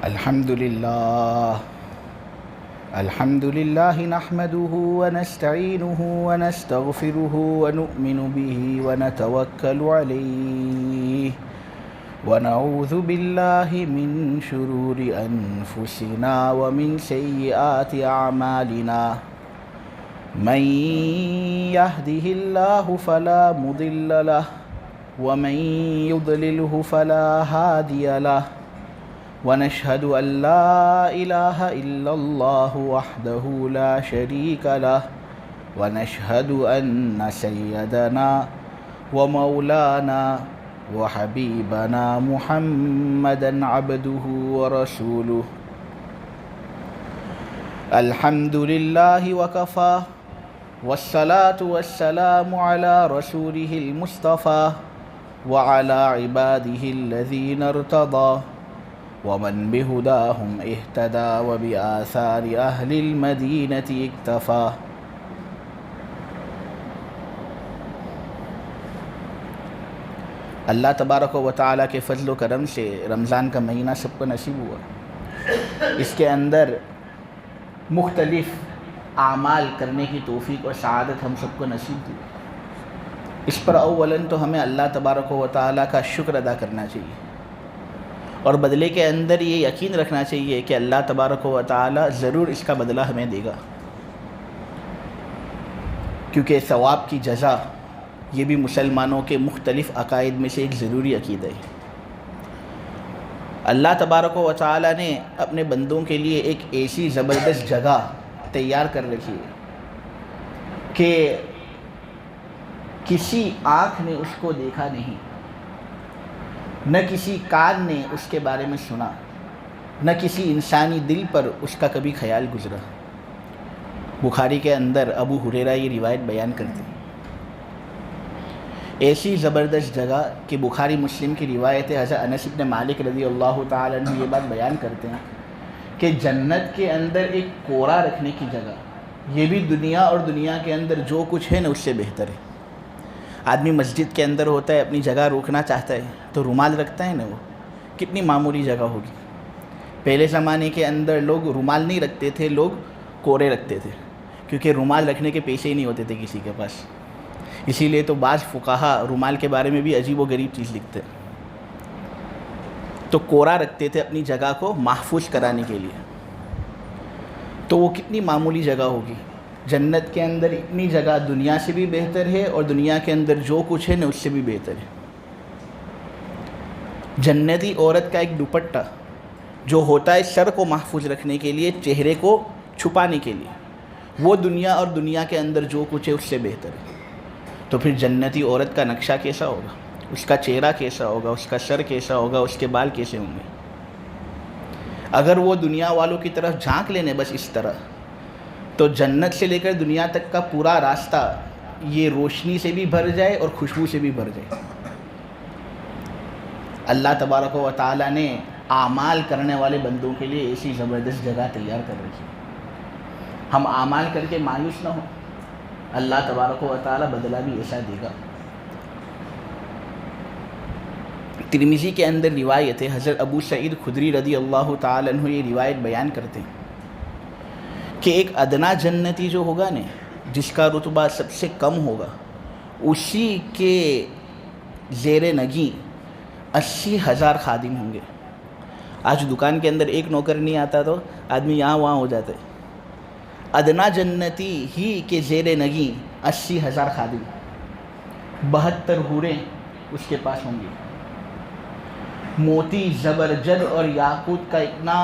الحمد لله نحمده ونستعينه ونستغفره ونؤمن به ونتوكل عليه ونعوذ بالله من شرور أنفسنا ومن سيئات أعمالنا من يهده الله فلا مضل له ومن يضلله فلا هادي له ونشهد أن لا إله إلا الله وحده لا شريك له ونشهد أن سيدنا ومولانا وحبيبنا محمدا عبده ورسوله الحمد لله وكفى والصلاة والسلام على رسوله المصطفى وعلى عباده الذين ارتضى ومن بهداهم اهتدى وبآثار أهل المدينة اكتفى اللہ تبارک و تعالیٰ کے فضل و کرم سے رمضان کا مہینہ سب کو نصیب ہوا. اس کے اندر مختلف اعمال کرنے کی توفیق اور سعادت ہم سب کو نصیب ہوئی. اس پر اولاً تو ہمیں اللہ تبارک و تعالیٰ کا شکر ادا کرنا چاہیے اور بدلے کے اندر یہ یقین رکھنا چاہیے کہ اللہ تبارک و تعالیٰ ضرور اس کا بدلہ ہمیں دے گا، کیونکہ ثواب کی جزا یہ بھی مسلمانوں کے مختلف عقائد میں سے ایک ضروری عقیدہ ہے. اللہ تبارک و تعالیٰ نے اپنے بندوں کے لیے ایک ایسی زبردست جگہ تیار کر رکھی ہے کہ کسی آنکھ نے اس کو دیکھا نہیں، نہ کسی کان نے اس کے بارے میں سنا، نہ کسی انسانی دل پر اس کا کبھی خیال گزرا. بخاری کے اندر ابو ہریرہ یہ روایت بیان کرتے ہیں. ایسی زبردست جگہ کہ بخاری مسلم کی روایت ہے. حضرت انس بن مالک رضی اللہ تعالیٰ عنہ یہ بات بیان کرتے ہیں کہ جنت کے اندر ایک کوڑا رکھنے کی جگہ یہ بھی دنیا اور دنیا کے اندر جو کچھ ہے نا اس سے بہتر ہے. آدمی مسجد کے اندر ہوتا ہے، اپنی جگہ روکنا چاہتا ہے تو رومال رکھتا ہے نا، وہ کتنی معمولی جگہ ہوگی. پہلے زمانے کے اندر لوگ رومال نہیں رکھتے تھے، لوگ کوڑے رکھتے تھے، کیونکہ رومال رکھنے کے پیسے ہی نہیں ہوتے تھے کسی کے پاس. اسی لیے تو بعض فقہا رومال کے بارے میں بھی عجیب و غریب چیز لکھتے ہیں. تو کوڑا رکھتے تھے اپنی جگہ کو محفوظ کرانے کے لیے. تو وہ کتنی معمولی جگہ ہوگی. جنت کے اندر اتنی جگہ دنیا سے بھی بہتر ہے اور دنیا کے اندر جو کچھ ہے نا اس سے بھی بہتر ہے. جنتی عورت کا ایک دوپٹہ جو ہوتا ہے سر کو محفوظ رکھنے کے لیے، چہرے کو چھپانے کے لیے، وہ دنیا اور دنیا کے اندر جو کچھ ہے اس سے بہتر ہے. تو پھر جنتی عورت کا نقشہ کیسا ہوگا، اس کا چہرہ کیسا ہوگا، اس کا سر کیسا ہوگا، اس کے بال کیسے ہوں گے. اگر وہ دنیا والوں کی طرف جھانک لینے بس اس طرح، تو جنت سے لے کر دنیا تک کا پورا راستہ یہ روشنی سے بھی بھر جائے اور خوشبو سے بھی بھر جائے. اللہ تبارک و تعالیٰ نے اعمال کرنے والے بندوں کے لیے ایسی زبردست جگہ تیار کر رکھی. ہم اعمال کر کے مایوس نہ ہوں، اللہ تبارک و تعالیٰ بدلہ بھی ایسا دے گا. ترمذی کے اندر روایت ہے، حضرت ابو سعید خدری رضی اللہ تعالیٰ عنہ یہ روایت بیان کرتے ہیں کہ ایک ادنا جنتی جو ہوگا نا، جس کا رتبہ سب سے کم ہوگا، اسی کے زیر نگی 80,000 خادم ہوں گے. آج دکان کے اندر ایک نوکر نہیں آتا تو آدمی یہاں وہاں ہو جاتا ہے. ادنا جنتی ہی کے زیر نگی 80,000 خادم، 72 حوریں اس کے پاس ہوں گی. موتی، زبرجد اور یاقوت کا اتنا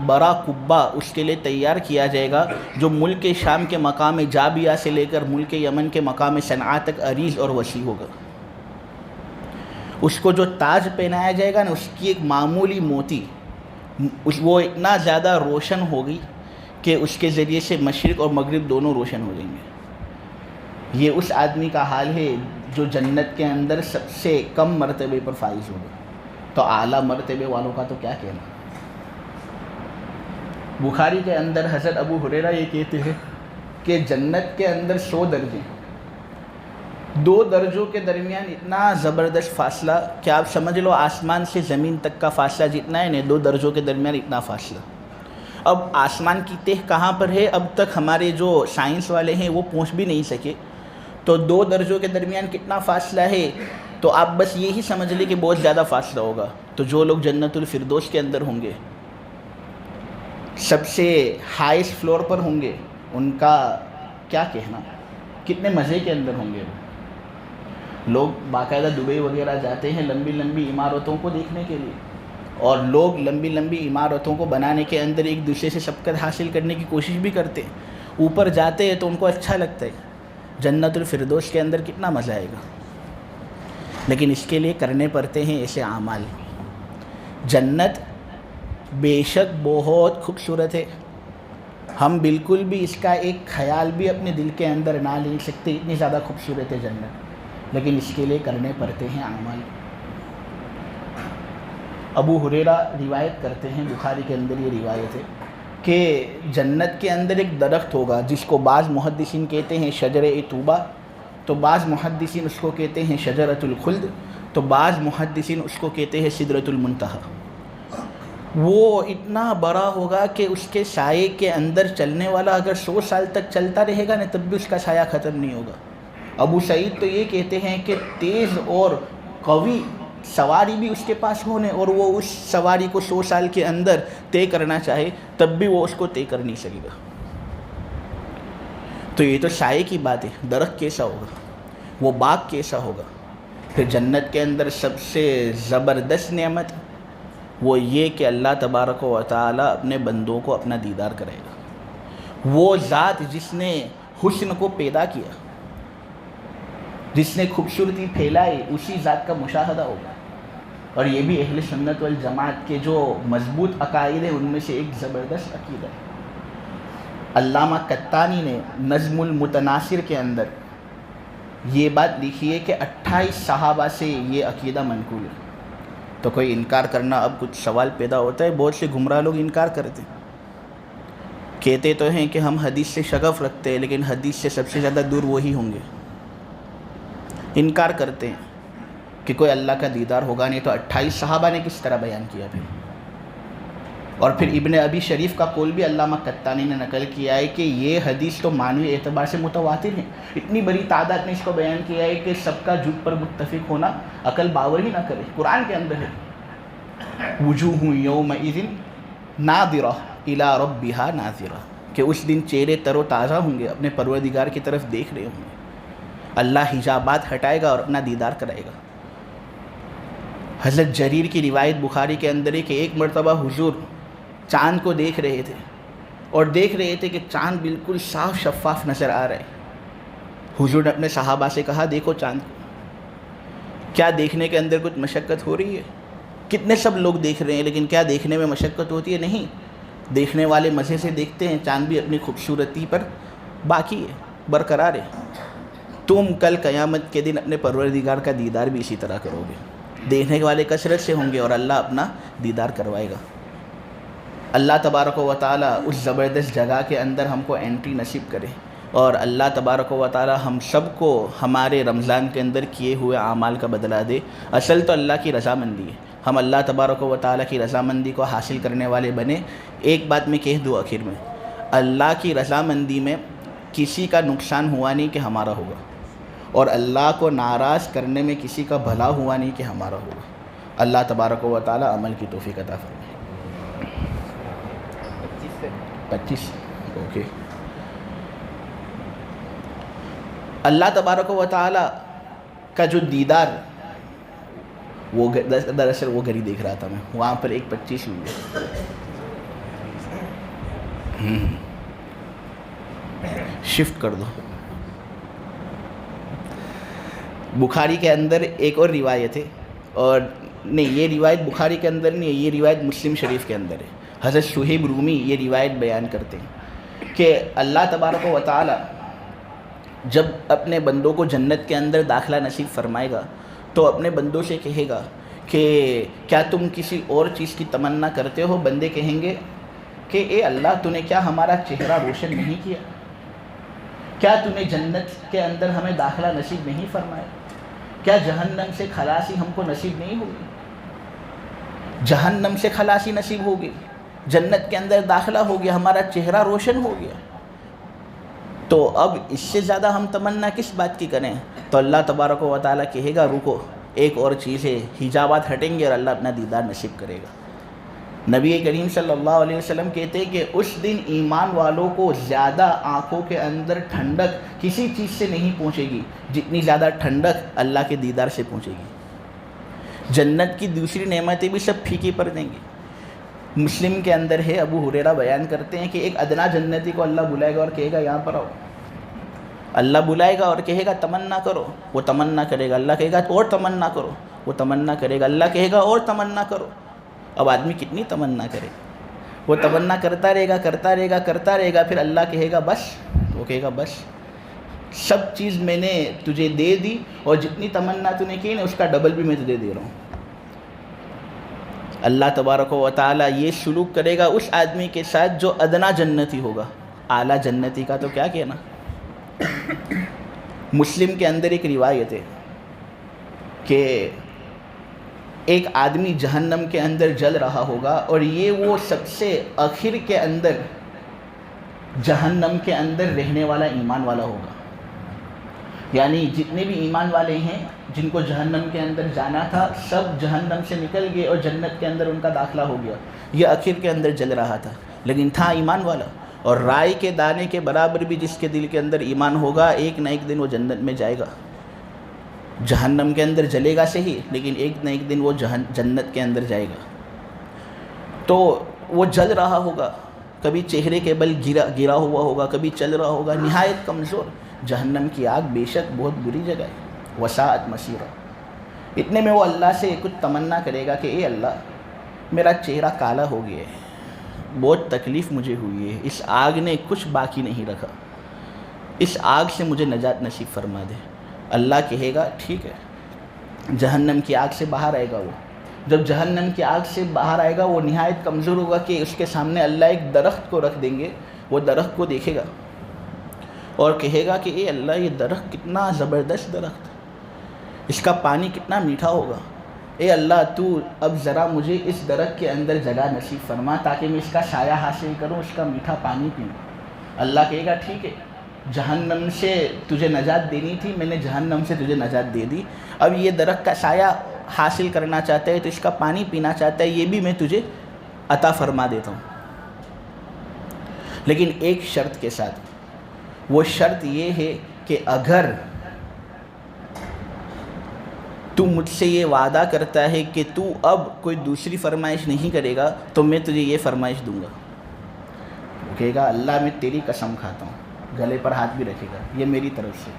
بڑا قبہ اس کے لیے تیار کیا جائے گا جو ملک شام کے مقام جابیہ سے لے کر ملک یمن کے مقام صنعاء تک عریض اور وسیع ہوگا. اس کو جو تاج پہنایا جائے گا نا، اس کی ایک معمولی موتی وہ اتنا زیادہ روشن ہوگی کہ اس کے ذریعے سے مشرق اور مغرب دونوں روشن ہو جائیں گے. یہ اس آدمی کا حال ہے جو جنت کے اندر سب سے کم مرتبے پر فائز ہوگا. تو اعلیٰ مرتبے والوں کا تو کیا کہنا. بخاری کے اندر حضرت ابو ہریرہ یہ کہتے ہیں کہ جنت کے اندر 100 درجے، دو درجوں کے درمیان اتنا زبردست فاصلہ کہ آپ سمجھ لو آسمان سے زمین تک کا فاصلہ جتنا ہے نا، دو درجوں کے درمیان اتنا فاصلہ۔ اب آسمان کی تہ کہاں پر ہے اب تک ہمارے جو سائنس والے ہیں وہ پہنچ بھی نہیں سکے، تو دو درجوں کے درمیان کتنا فاصلہ ہے، تو آپ بس یہی سمجھ لیں کہ بہت زیادہ فاصلہ ہوگا۔ تو جو لوگ جنت الفردوس کے اندر ہوں گے، سب سے ہائیسٹ فلور پر ہوں گے، ان کا کیا کہنا، کتنے مزے کے اندر ہوں گے وہ۔ لوگ باقاعدہ دبئی وغیرہ جاتے ہیں لمبی لمبی عمارتوں کو دیکھنے کے لیے، اور لوگ لمبی لمبی عمارتوں کو بنانے کے اندر ایک دوسرے سے سبقت حاصل کرنے کی کوشش بھی کرتے ہیں، اوپر جاتے ہیں تو ان کو اچھا لگتا ہے۔ جنت الفردوس کے اندر کتنا مزہ آئے گا، لیکن اس کے لیے کرنے پڑتے ہیں ایسے اعمال۔ جنت بے شک بہت خوبصورت ہے، ہم بالکل بھی اس کا ایک خیال بھی اپنے دل کے اندر نہ لے سکتے، اتنی زیادہ خوبصورت ہے جنت، لیکن اس کے لیے کرنے پڑتے ہیں اعمال۔ ابو ہریرہ روایت کرتے ہیں، بخاری کے اندر یہ روایت ہے کہ جنت کے اندر ایک درخت ہوگا جس کو بعض محدثین کہتے ہیں شجر طوبہ، تو بعض محدثین اس کو کہتے ہیں شجرۃ الخلد، تو بعض محدثین اس کو کہتے ہیں سدرۃ المنتہی۔ وہ اتنا بڑا ہوگا کہ اس کے سائے کے اندر چلنے والا اگر 100 سال تک چلتا رہے گا نا تب بھی اس کا سایہ ختم نہیں ہوگا۔ ابو سعید تو یہ کہتے ہیں کہ تیز اور قوی سواری بھی اس کے پاس ہونے، اور وہ اس سواری کو 100 سال کے اندر طے کرنا چاہے تب بھی وہ اس کو طے کر نہیں سکے گا۔ تو یہ تو سائے کی بات ہے، درخت کیسا ہوگا، وہ باغ کیسا ہوگا۔ پھر جنت کے اندر سب سے زبردست نعمت وہ یہ کہ اللہ تبارک و تعالیٰ اپنے بندوں کو اپنا دیدار کرے گا۔ وہ ذات جس نے حسن کو پیدا کیا، جس نے خوبصورتی پھیلائی، اسی ذات کا مشاہدہ ہوگا۔ اور یہ بھی اہل سنت والجماعت کے جو مضبوط عقائد ہیں ان میں سے ایک زبردست عقیدہ ہے۔ علامہ قطانی نے نظم المتناثر کے اندر یہ بات لکھی ہے کہ 28 صحابہ سے یہ عقیدہ منقول ہے۔ تو کوئی انکار کرنا، اب کچھ سوال پیدا ہوتا ہے، بہت سے گمراہ لوگ انکار کرتے ہیں، کہتے تو ہیں کہ ہم حدیث سے شغف رکھتے ہیں، لیکن حدیث سے سب سے زیادہ دور وہی ہوں گے۔ انکار کرتے ہیں کہ کوئی اللہ کا دیدار ہوگا نہیں، تو 28 صحابہ نے کس طرح بیان کیا پھر؟ اور پھر ابن ابی شریف کا قول بھی علامہ قطانی نے نقل کیا ہے کہ یہ حدیث تو معنوی اعتبار سے متواتر ہے، اتنی بڑی تعداد نے اس کو بیان کیا ہے کہ سب کا جھوٹ پر متفق ہونا عقل باور ہی نہ کرے۔ قرآن کے اندر ہے وجوہ یومئذ ناظرہ الی ربہا ناظرہ، کہ اس دن چہرے تر و تازہ ہوں گے، اپنے پروردگار کی طرف دیکھ رہے ہوں گے۔ اللہ حجابات ہٹائے گا اور اپنا دیدار کرائے گا۔ حضرت جریر کی روایت بخاری کے اندر ہے کہ ایک مرتبہ حضور چاند کو دیکھ رہے تھے، اور دیکھ رہے تھے کہ چاند بالکل صاف شفاف نظر آ رہا ہے۔ حضور نے اپنے صحابہ سے کہا دیکھو چاند کو، کیا دیکھنے کے اندر کچھ مشقت ہو رہی ہے؟ کتنے سب لوگ دیکھ رہے ہیں، لیکن کیا دیکھنے میں مشقت ہوتی ہے؟ نہیں، دیکھنے والے مزے سے دیکھتے ہیں، چاند بھی اپنی خوبصورتی پر باقی ہے، برقرار ہے۔ تم کل قیامت کے دن اپنے پروردگار کا دیدار بھی اسی طرح کرو گے، دیکھنے والے کثرت سے ہوں گے اور اللہ اپنا دیدار کروائے گا۔ اللہ تبارک و تعالیٰ اس زبردست جگہ کے اندر ہم کو انٹری نصیب کرے، اور اللہ تبارک و تعالیٰ ہم سب کو ہمارے رمضان کے اندر کیے ہوئے اعمال کا بدلہ دے۔ اصل تو اللہ کی رضامندی ہے، ہم اللہ تبارک و تعالیٰ کی رضامندی کو حاصل کرنے والے بنے۔ ایک بات میں کہہ دوں آخر میں، اللہ کی رضامندی میں کسی کا نقصان ہوا نہیں کہ ہمارا ہوگا، اور اللہ کو ناراض کرنے میں کسی کا بھلا ہوا نہیں کہ ہمارا ہوگا۔ اللہ تبارک و تعالیٰ عمل کی توفیق عطا فرمائے۔ 25 اوکے۔ اللہ تبارک و تعالیٰ کا جو دیدار، وہ دراصل وہ گھڑی دیکھ رہا تھا میں، وہاں پر ایک 25 ہوئی ہے، شفٹ کر دو۔ بخاری کے اندر ایک اور روایت ہے، اور نہیں، یہ روایت بخاری کے اندر نہیں ہے، یہ روایت مسلم شریف کے اندر ہے۔ حضرت صہیب رومی یہ روایت بیان کرتے ہیں کہ اللہ تبارک و تعالی جب اپنے بندوں کو جنت کے اندر داخلہ نصیب فرمائے گا تو اپنے بندوں سے کہے گا کہ کیا تم کسی اور چیز کی تمنا کرتے ہو؟ بندے کہیں گے کہ اے اللہ، تو نے کیا ہمارا چہرہ روشن نہیں کیا؟ کیا تو نے جنت کے اندر ہمیں داخلہ نصیب نہیں فرمایا؟ کیا جہنم سے خلاصی ہم کو نصیب نہیں ہوگی؟ جہنم سے خلاصی نصیب ہوگی، جنت کے اندر داخلہ ہو گیا، ہمارا چہرہ روشن ہو گیا، تو اب اس سے زیادہ ہم تمنا کس بات کی کریں؟ تو اللہ تبارک و تعالیٰ کہے گا رکو، ایک اور چیز ہے، حجابات ہٹیں گے اور اللہ اپنا دیدار نصیب کرے گا۔ نبی کریم صلی اللہ علیہ وسلم کہتے ہیں کہ اس دن ایمان والوں کو زیادہ آنکھوں کے اندر ٹھنڈک کسی چیز سے نہیں پہنچے گی جتنی زیادہ ٹھنڈک اللہ کے دیدار سے پہنچے گی۔ جنت کی دوسری نعمتیں بھی سب پھیکی پڑ دیں گی۔ مسلم کے اندر ہے، ابو ہریرہ بیان کرتے ہیں کہ ایک ادنا جنتی کو اللہ بلائے گا اور کہے گا یہاں پر آؤ۔ اللہ بلائے گا اور کہے گا تمنا کرو، وہ تمنا کرے گا، اللہ کہے گا اور تمنا کرو، وہ تمنا کرے گا، اللہ کہے گا اور تمنا کرو۔ اب آدمی کتنی تمنا کرے؟ وہ تمنا کرتا رہے گا، کرتا رہے گا، کرتا رہے گا، پھر اللہ کہے گا بس، وہ کہے گا بس، سب چیز میں نے تجھے دے دی اور جتنی تمنا تو نے کی نا اس کا ڈبل بھی میں تجھے دے رہا ہوں۔ اللہ تبارک و تعالیٰ یہ سلوک کرے گا اس آدمی کے ساتھ جو ادنا جنتی ہوگا۔ اعلیٰ جنتی کا تو کیا کہنا۔ مسلم کے اندر ایک روایت ہے کہ ایک آدمی جہنم کے اندر جل رہا ہوگا اور یہ وہ سب سے آخر کے اندر جہنم کے اندر رہنے والا ایمان والا ہوگا۔ یعنی جتنے بھی ایمان والے ہیں جن کو جہنم کے اندر جانا تھا سب جہنم سے نکل گئے اور جنت کے اندر ان کا داخلہ ہو گیا، یہ آخر کے اندر جل رہا تھا لیکن تھا ایمان والا، اور رائے کے دانے کے برابر بھی جس کے دل کے اندر ایمان ہوگا ایک نہ ایک دن وہ جنت میں جائے گا۔ جہنم کے اندر جلے گا صحیح لیکن ایک نہ ایک دن وہ جنت کے اندر جائے گا۔ تو وہ جل رہا ہوگا، کبھی چہرے کے بل گرا ہوا ہوگا، کبھی چل رہا ہوگا، نہایت کمزور۔ جہنم کی آگ بے شک بہت بری جگہ ہے، وساعت مسیرہ۔ اتنے میں وہ اللہ سے کچھ تمنا کرے گا کہ اے اللہ میرا چہرہ کالا ہو گیا ہے، بہت تکلیف مجھے ہوئی ہے، اس آگ نے کچھ باقی نہیں رکھا، اس آگ سے مجھے نجات نصیب فرما دے۔ اللہ کہے گا ٹھیک ہے، جہنم کی آگ سے باہر آئے گا۔ وہ جب جہنم کی آگ سے باہر آئے گا وہ نہایت کمزور ہوگا کہ اس کے سامنے اللہ ایک درخت کو رکھ دیں گے، وہ درخت کو دیکھے گا اور کہے گا کہ اے اللہ یہ درخت کتنا زبردست درخت، اس کا پانی کتنا میٹھا ہوگا، اے اللہ تو اب ذرا مجھے اس درخت کے اندر جگہ نصیب فرما تاکہ میں اس کا سایہ حاصل کروں، اس کا میٹھا پانی پیوں۔ اللہ کہے گا ٹھیک ہے، جہنم سے تجھے نجات دینی تھی، میں نے جہنم سے تجھے نجات دے دی، اب یہ درخت کا سایہ حاصل کرنا چاہتا ہے تو اس کا پانی پینا چاہتا ہے، یہ بھی میں تجھے عطا فرما دیتا ہوں، لیکن ایک شرط کے ساتھ۔ وہ شرط یہ ہے کہ اگر تو مجھ سے یہ وعدہ کرتا ہے کہ تو اب کوئی دوسری فرمائش نہیں کرے گا تو میں تجھے یہ فرمائش دوں گا۔ وہ کہے گا اللہ میں تیری قسم کھاتا ہوں، گلے پر ہاتھ بھی رکھے گا، یہ میری طرف سے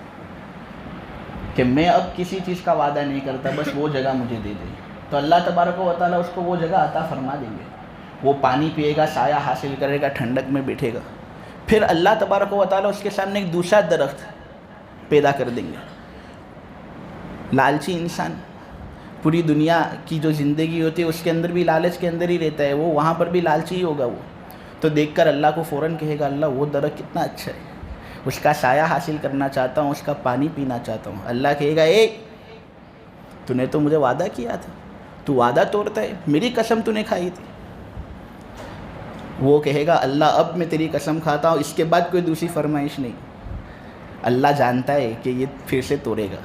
کہ میں اب کسی چیز کا وعدہ نہیں کرتا، بس وہ جگہ مجھے دے دے۔ تو اللہ تبارک و تعالیٰ اس کو وہ جگہ عطا فرما دیں گے، وہ پانی پیے گا، سایہ حاصل کرے گا، ٹھنڈک میں بیٹھے گا۔ پھر اللہ تبارک و تعالیٰ اس کے سامنے ایک دوسرا درخت پیدا کر دیں گے۔ لالچی انسان پوری دنیا کی جو زندگی ہوتی ہے اس کے اندر بھی لالچ کے اندر ہی رہتا ہے، وہ وہاں پر بھی لالچی ہی ہوگا۔ وہ تو دیکھ کر اللہ کو فوراً کہے گا اللہ وہ درخت کتنا اچھا ہے، اس کا سایہ حاصل کرنا چاہتا ہوں، اس کا پانی پینا چاہتا ہوں۔ اللہ کہے گا اے تو نے تو مجھے وعدہ کیا تھا، تو وعدہ توڑتا ہے، میری قسم تو نے کھائی تھی۔ وہ کہے گا اللہ اب میں تیری قسم کھاتا ہوں، اس کے بعد کوئی دوسری فرمائش نہیں۔ اللہ جانتا ہے کہ یہ پھر سے توڑے گا،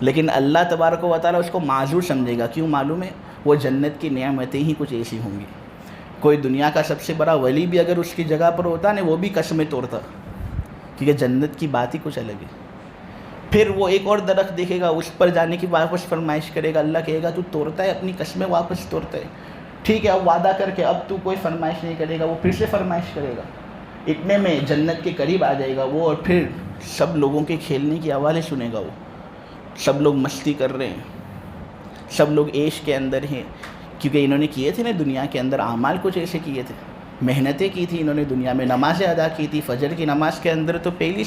لیکن اللہ تبارک و تعالیٰ اس کو معذور سمجھے گا۔ کیوں معلوم ہے؟ وہ جنت کی نعمتیں ہی کچھ ایسی ہوں گی، کوئی دنیا کا سب سے بڑا ولی بھی اگر اس کی جگہ پر ہوتا نا وہ بھی قسمیں توڑتا، کیونکہ جنت کی بات ہی کچھ الگ ہے۔ پھر وہ ایک اور درخت دیکھے گا، اس پر جانے کی واپس فرمائش کرے گا، اللہ کہے گا تو توڑتا ہے، اپنی قسمیں واپس توڑتا ہے، ٹھیک ہے اب وعدہ کر کے اب تو کوئی فرمائش نہیں کرے گا۔ وہ پھر سے فرمائش کرے گا، اتنے میں جنت کے قریب آ جائے گا وہ، اور پھر سب لوگوں کے کھیلنے کی آوازیں سنے گا۔ وہ سب لوگ مستی کر رہے ہیں، سب لوگ عیش کے اندر ہیں، کیونکہ انہوں نے کیے تھے نا دنیا کے اندر اعمال کچھ ایسے کیے تھے، محنتیں کی تھی انہوں نے دنیا میں، نمازیں ادا کی تھی، فجر کی نماز کے اندر تو پہلی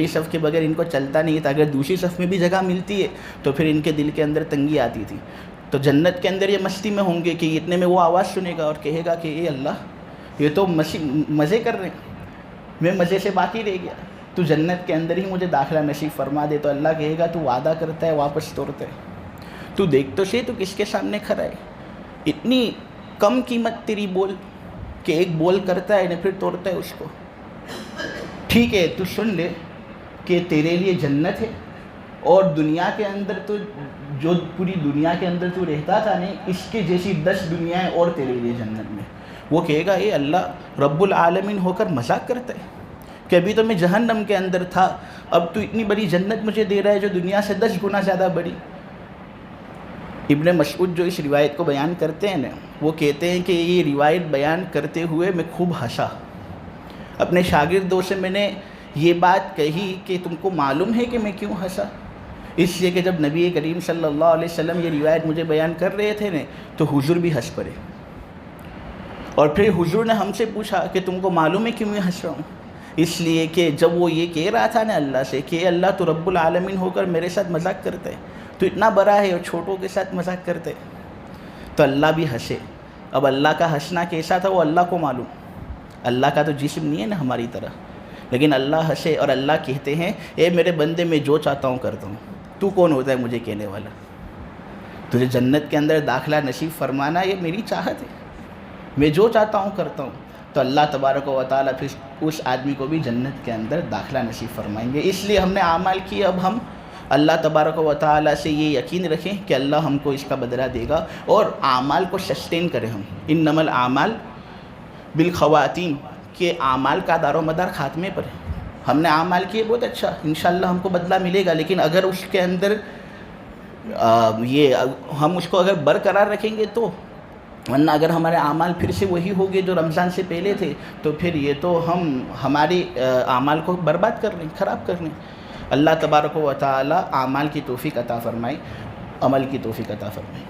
صف کے بغیر ان کو چلتا نہیں تھا، اگر دوسری صف میں بھی جگہ ملتی ہے تو پھر ان کے دل کے اندر تنگی آتی تھی۔ تو جنت کے اندر یہ مستی میں ہوں گے کہ اتنے میں وہ آواز سنے گا اور کہے گا کہ اے اللہ یہ تو مزے کر رہے ہیں، میں مزے سے باقی رہ گیا، تو جنت کے اندر ہی مجھے داخلہ نصیب فرما دے۔ تو اللہ کہے گا تو وعدہ کرتا ہے واپس توڑتا ہے، تو دیکھ تو سے تو کس کے سامنے کھڑا ہے، اتنی کم قیمت تیری بول کہ ایک بول کرتا ہے نہ پھر توڑتا ہے اس کو۔ ٹھیک ہے تو سن لے کہ تیرے لیے جنت ہے، اور دنیا کے اندر تو جو پوری دنیا کے اندر تو رہتا تھا نہیں، اس کے جیسی 10 دنیایں اور تیرے لیے جنت میں۔ وہ کہے گا اے اللہ رب العالمین ہو کر مذاق کرتا ہے کہ ابھی تو میں جہنم کے اندر تھا، اب تو اتنی بڑی جنت مجھے دے رہا ہے جو دنیا سے 10 گنا زیادہ بڑی۔ ابن مسعود جو اس روایت کو بیان کرتے ہیں نا، وہ کہتے ہیں کہ یہ روایت بیان کرتے ہوئے میں خوب ہنسا۔ اپنے شاگردوں سے میں نے یہ بات کہی کہ تم کو معلوم ہے کہ میں کیوں ہنسا؟ اس لیے کہ جب نبی کریم صلی اللہ علیہ وسلم یہ روایت مجھے بیان کر رہے تھے نا، تو حضور بھی ہنس پڑے، اور پھر حضور نے ہم سے پوچھا کہ تم کو معلوم ہے کیوں میں ہنس رہا ہوں؟ اس لیے کہ جب وہ یہ کہہ رہا تھا نا اللہ سے کہ اللہ تو رب العالمین ہو کر میرے ساتھ مذاق کرتا ہے، تو اتنا بڑا ہے اور چھوٹوں کے ساتھ مذاق کرتے، تو اللہ بھی ہنسے۔ اب اللہ کا ہنسنا کیسا تھا وہ اللہ کو معلوم، اللہ کا تو جسم نہیں ہے نا ہماری طرح، لیکن اللہ ہنسے اور اللہ کہتے ہیں اے میرے بندے میں جو چاہتا ہوں کرتا ہوں، تو کون ہوتا ہے مجھے کہنے والا؟ تجھے جنت کے اندر داخلہ نصیب فرمانا یہ میری چاہت ہے، میں جو چاہتا ہوں کرتا ہوں۔ تو اللہ تبارک و تعالیٰ پھر اس آدمی کو بھی جنت کے اندر داخلہ نصیب فرمائیں گے۔ اس لیے ہم نے اعمال کیے، اب ہم اللہ تبارک و تعالیٰ سے یہ یقین رکھیں کہ اللہ ہم کو اس کا بدلہ دے گا، اور اعمال کو سسٹین کریں ہم۔ انما الاعمال بالخواتیم، کہ اعمال کا دار و مدار خاتمے پر ہے۔ ہم نے اعمال کیے بہت اچھا، انشاءاللہ ہم کو بدلہ ملے گا، لیکن اگر اس کے اندر ہم اس کو اگر برقرار رکھیں گے تو، ورنہ اگر ہمارے اعمال پھر سے وہی ہو گئے جو رمضان سے پہلے تھے، تو پھر یہ تو ہم ہماری اعمال کو برباد کر رہے ہیں، خراب کر رہے ہیں۔ اللہ تبارک و تعالی اعمال کی توفیق عطا فرمائے، عمل کی توفیق عطا فرمائے۔